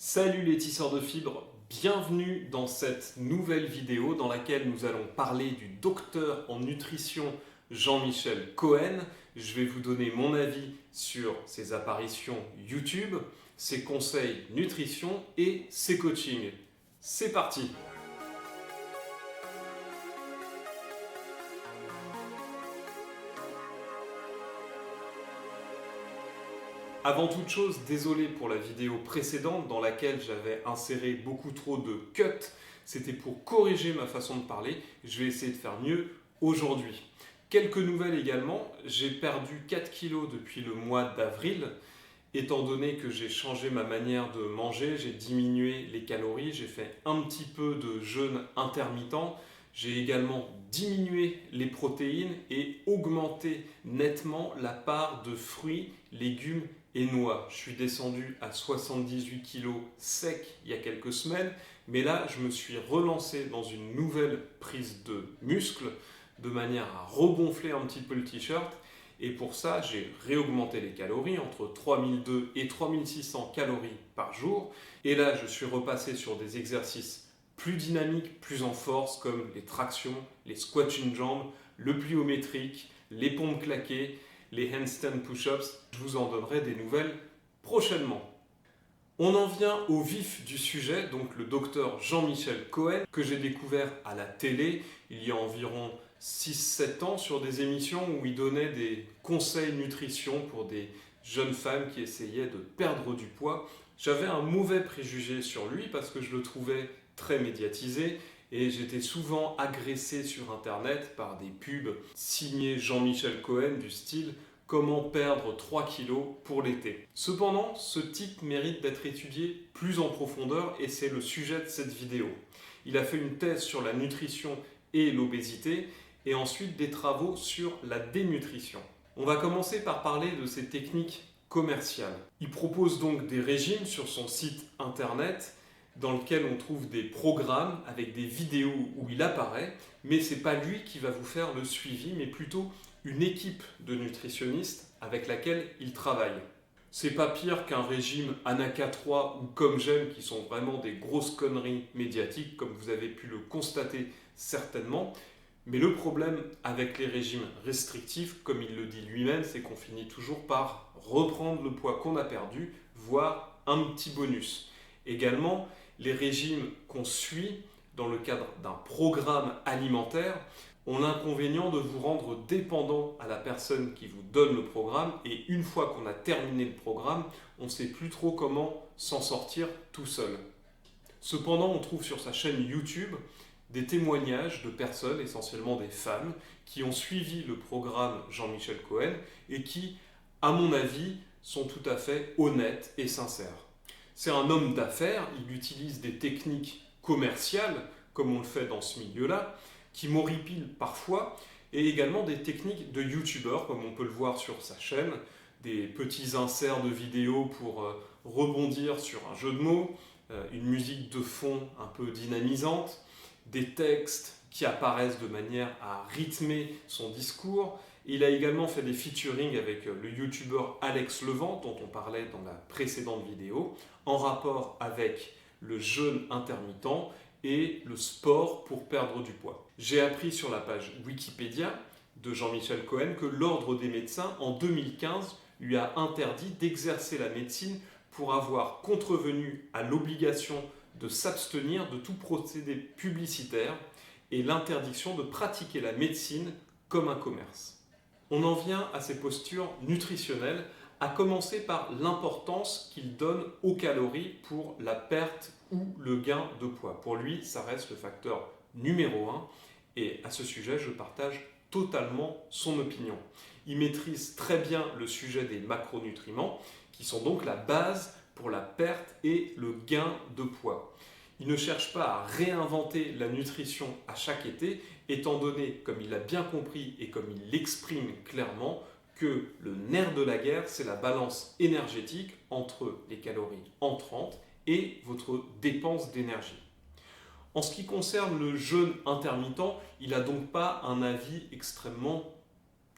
Salut les tisseurs de fibres, bienvenue dans cette nouvelle vidéo dans laquelle nous allons parler du docteur en nutrition Jean-Michel Cohen. Je vais vous donner mon avis sur ses apparitions YouTube, ses conseils nutrition et ses coachings. C'est parti! Avant toute chose, désolé pour la vidéo précédente dans laquelle j'avais inséré beaucoup trop de cuts. C'était pour corriger ma façon de parler. Je vais essayer de faire mieux aujourd'hui. Quelques nouvelles également. J'ai perdu 4 kilos depuis le mois d'avril. Étant donné que j'ai changé ma manière de manger, j'ai diminué les calories, j'ai fait un petit peu de jeûne intermittent. J'ai également diminué les protéines et augmenté nettement la part de fruits, légumes et noix. Je suis descendu à 78 kg sec il y a quelques semaines, mais là je me suis relancé dans une nouvelle prise de muscle de manière à regonfler un petit peu le t-shirt. Et pour ça, j'ai réaugmenté les calories entre 3002 et 3600 calories par jour. Et là, je suis repassé sur des exercices plus dynamiques, plus en force, comme les tractions, les squats une jambe, le pliométrique, les pompes claquées, les handstand push-ups. Je vous en donnerai des nouvelles prochainement. On en vient au vif du sujet, donc le docteur Jean-Michel Cohen, que j'ai découvert à la télé il y a environ 6-7 ans sur des émissions où il donnait des conseils nutrition pour des jeunes femmes qui essayaient de perdre du poids. J'avais un mauvais préjugé sur lui parce que je le trouvais très médiatisé et j'étais souvent agressé sur internet par des pubs signées Jean-Michel Cohen du style « Comment perdre 3 kilos pour l'été ». Cependant, ce type mérite d'être étudié plus en profondeur et c'est le sujet de cette vidéo. Il a fait une thèse sur la nutrition et l'obésité et ensuite des travaux sur la dénutrition. On va commencer par parler de ses techniques commerciales. Il propose donc des régimes sur son site internet dans lequel on trouve des programmes avec des vidéos où il apparaît, mais ce n'est pas lui qui va vous faire le suivi, mais plutôt une équipe de nutritionnistes avec laquelle il travaille. C'est pas pire qu'un régime Anaka 3 ou Comme J'aime qui sont vraiment des grosses conneries médiatiques, comme vous avez pu le constater certainement. Mais le problème avec les régimes restrictifs, comme il le dit lui-même, c'est qu'on finit toujours par reprendre le poids qu'on a perdu, voire un petit bonus. Également, les régimes qu'on suit dans le cadre d'un programme alimentaire ont l'inconvénient de vous rendre dépendant à la personne qui vous donne le programme et une fois qu'on a terminé le programme, on ne sait plus trop comment s'en sortir tout seul. Cependant, on trouve sur sa chaîne YouTube des témoignages de personnes, essentiellement des femmes, qui ont suivi le programme Jean-Michel Cohen et qui, à mon avis, sont tout à fait honnêtes et sincères. C'est un homme d'affaires, il utilise des techniques commerciales, comme on le fait dans ce milieu-là, qui m'horripilent parfois, et également des techniques de youtubeurs, comme on peut le voir sur sa chaîne, des petits inserts de vidéos pour rebondir sur un jeu de mots, une musique de fond un peu dynamisante, des textes qui apparaissent de manière à rythmer son discours. Il a également fait des featuring avec le youtubeur Alex Levent, dont on parlait dans la précédente vidéo, en rapport avec le jeûne intermittent et le sport pour perdre du poids. J'ai appris sur la page Wikipédia de Jean-Michel Cohen que l'Ordre des médecins, en 2015, lui a interdit d'exercer la médecine pour avoir contrevenu à l'obligation de s'abstenir de tout procédé publicitaire et l'interdiction de pratiquer la médecine comme un commerce. On en vient à ses postures nutritionnelles, à commencer par l'importance qu'il donne aux calories pour la perte ou le gain de poids. Pour lui, ça reste le facteur numéro 1 et à ce sujet, je partage totalement son opinion. Il maîtrise très bien le sujet des macronutriments qui sont donc la base pour la perte et le gain de poids. Il ne cherche pas à réinventer la nutrition à chaque été, étant donné, comme il l'a bien compris et comme il l'exprime clairement, que le nerf de la guerre, c'est la balance énergétique entre les calories entrantes et votre dépense d'énergie. En ce qui concerne le jeûne intermittent, il n'a donc pas un avis extrêmement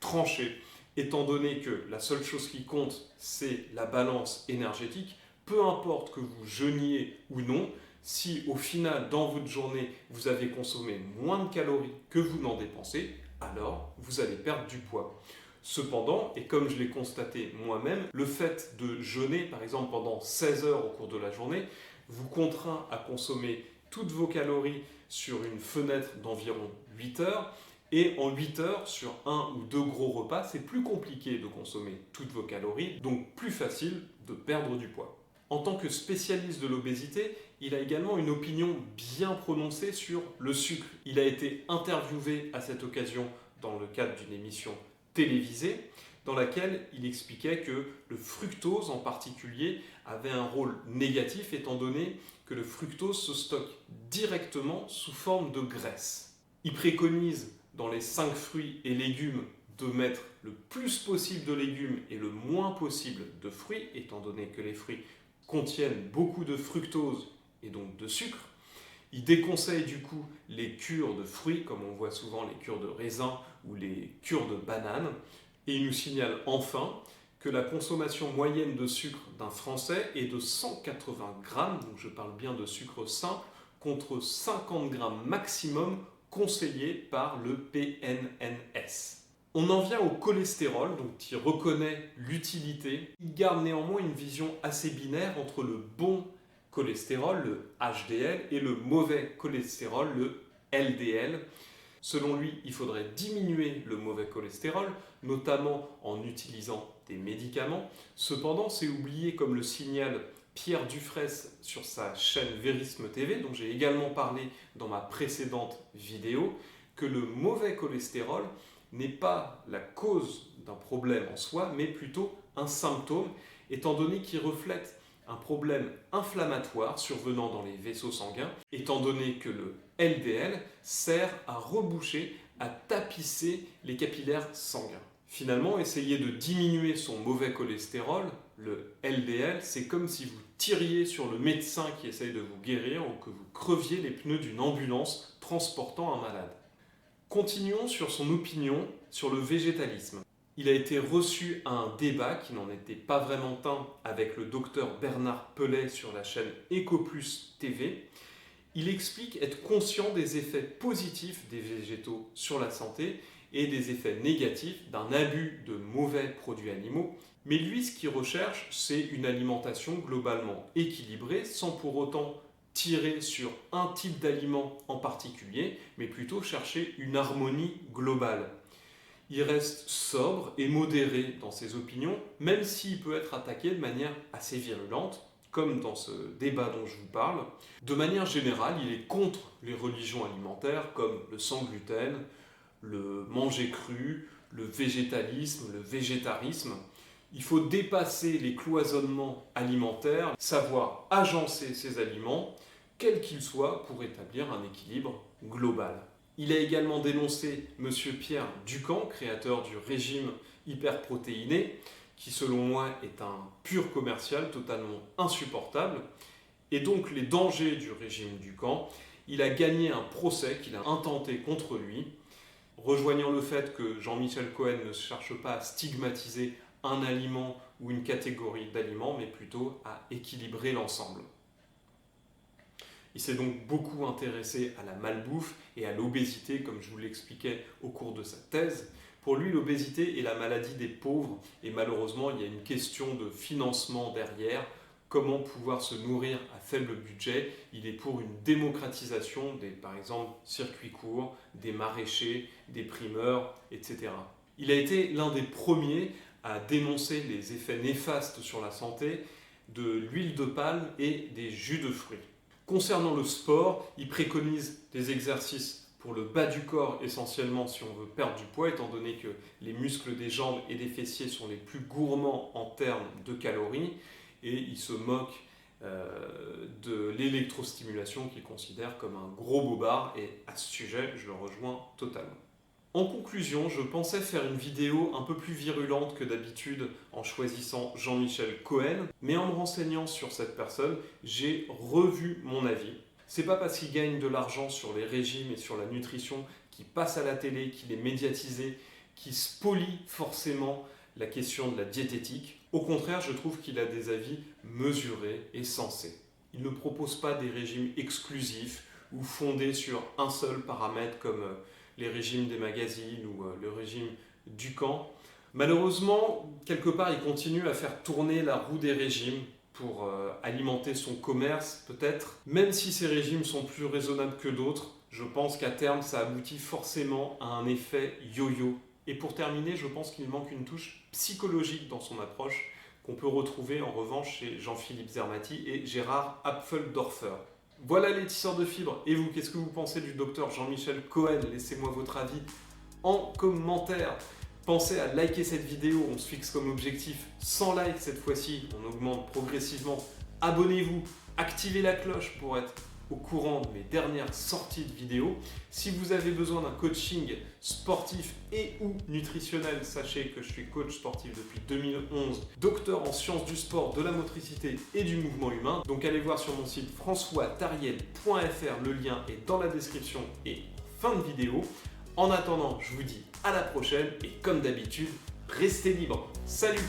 tranché, étant donné que la seule chose qui compte, c'est la balance énergétique. peu importe que vous jeûniez ou non, si au final, dans votre journée, vous avez consommé moins de calories que vous n'en dépensez, alors vous allez perdre du poids. Cependant, et comme je l'ai constaté moi-même, le fait de jeûner, par exemple pendant 16 heures au cours de la journée, vous contraint à consommer toutes vos calories sur une fenêtre d'environ 8 heures. Et en 8 heures, sur un ou deux gros repas, c'est plus compliqué de consommer toutes vos calories, donc plus facile de perdre du poids. En tant que spécialiste de l'obésité, il a également une opinion bien prononcée sur le sucre. Il a été interviewé à cette occasion dans le cadre d'une émission télévisée dans laquelle il expliquait que le fructose en particulier avait un rôle négatif étant donné que le fructose se stocke directement sous forme de graisse. Il préconise dans les 5 fruits et légumes de mettre le plus possible de légumes et le moins possible de fruits, étant donné que les fruits contiennent beaucoup de fructose et donc de sucre. Il déconseille du coup les cures de fruits, comme on voit souvent les cures de raisin ou les cures de bananes. Et il nous signale enfin que la consommation moyenne de sucre d'un Français est de 180 grammes, donc je parle bien de sucre sain, contre 50 grammes maximum conseillé par le PNNS. On en vient au cholestérol, dont il reconnaît l'utilité. Il garde néanmoins une vision assez binaire entre le bon cholestérol, le HDL, et le mauvais cholestérol, le LDL. Selon lui, il faudrait diminuer le mauvais cholestérol, notamment en utilisant des médicaments. Cependant, c'est oublié, comme le signale Pierre Dufraisse sur sa chaîne Vérisme TV, dont j'ai également parlé dans ma précédente vidéo, que le mauvais cholestérol n'est pas la cause d'un problème en soi, mais plutôt un symptôme, étant donné qu'il reflète un problème inflammatoire survenant dans les vaisseaux sanguins, étant donné que le LDL sert à reboucher, à tapisser les capillaires sanguins. Finalement, essayer de diminuer son mauvais cholestérol, le LDL, c'est comme si vous tiriez sur le médecin qui essaye de vous guérir ou que vous creviez les pneus d'une ambulance transportant un malade. Continuons sur son opinion sur le végétalisme. Il a été reçu à un débat qui n'en était pas vraiment un avec le docteur Bernard Pellet sur la chaîne Ecoplus TV. Il explique être conscient des effets positifs des végétaux sur la santé et des effets négatifs d'un abus de mauvais produits animaux. Mais lui, ce qu'il recherche, c'est une alimentation globalement équilibrée, sans pour autant tirer sur un type d'aliment en particulier, mais plutôt chercher une harmonie globale. Il reste sobre et modéré dans ses opinions, même s'il peut être attaqué de manière assez virulente, comme dans ce débat dont je vous parle. De manière générale, il est contre les religions alimentaires comme le sans gluten, le manger cru, le végétalisme, le végétarisme. Il faut dépasser les cloisonnements alimentaires, savoir agencer ses aliments, quels qu'ils soient, pour établir un équilibre global. Il a également dénoncé M. Pierre Ducamp, créateur du régime hyperprotéiné, qui selon moi est un pur commercial totalement insupportable, et donc les dangers du régime Ducamp. Il a gagné un procès qu'il a intenté contre lui, rejoignant le fait que Jean-Michel Cohen ne cherche pas à stigmatiser un aliment ou une catégorie d'aliments, mais plutôt à équilibrer l'ensemble. Il s'est donc beaucoup intéressé à la malbouffe et à l'obésité, comme je vous l'expliquais au cours de sa thèse. Pour lui, l'obésité est la maladie des pauvres, et malheureusement, il y a une question de financement derrière. Comment pouvoir se nourrir à faible budget? Il est pour une démocratisation des, par exemple, circuits courts, des maraîchers, des primeurs, etc. Il a été l'un des premiers à dénoncer les effets néfastes sur la santé de l'huile de palme et des jus de fruits. Concernant le sport, il préconise des exercices pour le bas du corps essentiellement si on veut perdre du poids, étant donné que les muscles des jambes et des fessiers sont les plus gourmands en termes de calories, et il se moque de l'électrostimulation qu'il considère comme un gros bobard, et à ce sujet, je le rejoins totalement. En conclusion, je pensais faire une vidéo un peu plus virulente que d'habitude en choisissant Jean-Michel Cohen, mais en me renseignant sur cette personne, j'ai revu mon avis. C'est pas parce qu'il gagne de l'argent sur les régimes et sur la nutrition, qu'il passe à la télé, qu'il est médiatisé, qu'il spolie forcément la question de la diététique. Au contraire, je trouve qu'il a des avis mesurés et sensés. Il ne propose pas des régimes exclusifs ou fondés sur un seul paramètre comme les régimes des magazines ou le régime du camp. Malheureusement, quelque part, il continue à faire tourner la roue des régimes pour alimenter son commerce, peut-être. Même si ces régimes sont plus raisonnables que d'autres, je pense qu'à terme, ça aboutit forcément à un effet yo-yo. Et pour terminer, je pense qu'il manque une touche psychologique dans son approche qu'on peut retrouver en revanche chez Jean-Philippe Zermatt et Gérard Apfeldorfer. Voilà les tisseurs de fibres. Et vous, qu'est-ce que vous pensez du docteur Jean-Michel Cohen? Laissez-moi votre avis en commentaire. Pensez à liker cette vidéo, on se fixe comme objectif 100 likes cette fois-ci, on augmente progressivement. Abonnez-vous, activez la cloche pour être au courant de mes dernières sorties de vidéos. Si vous avez besoin d'un coaching sportif et ou nutritionnel, sachez que je suis coach sportif depuis 2011, docteur en sciences du sport, de la motricité et du mouvement humain. Donc allez voir sur mon site françoistariel.fr, le lien est dans la description et fin de vidéo. En attendant, je vous dis à la prochaine et comme d'habitude, restez libres. Salut!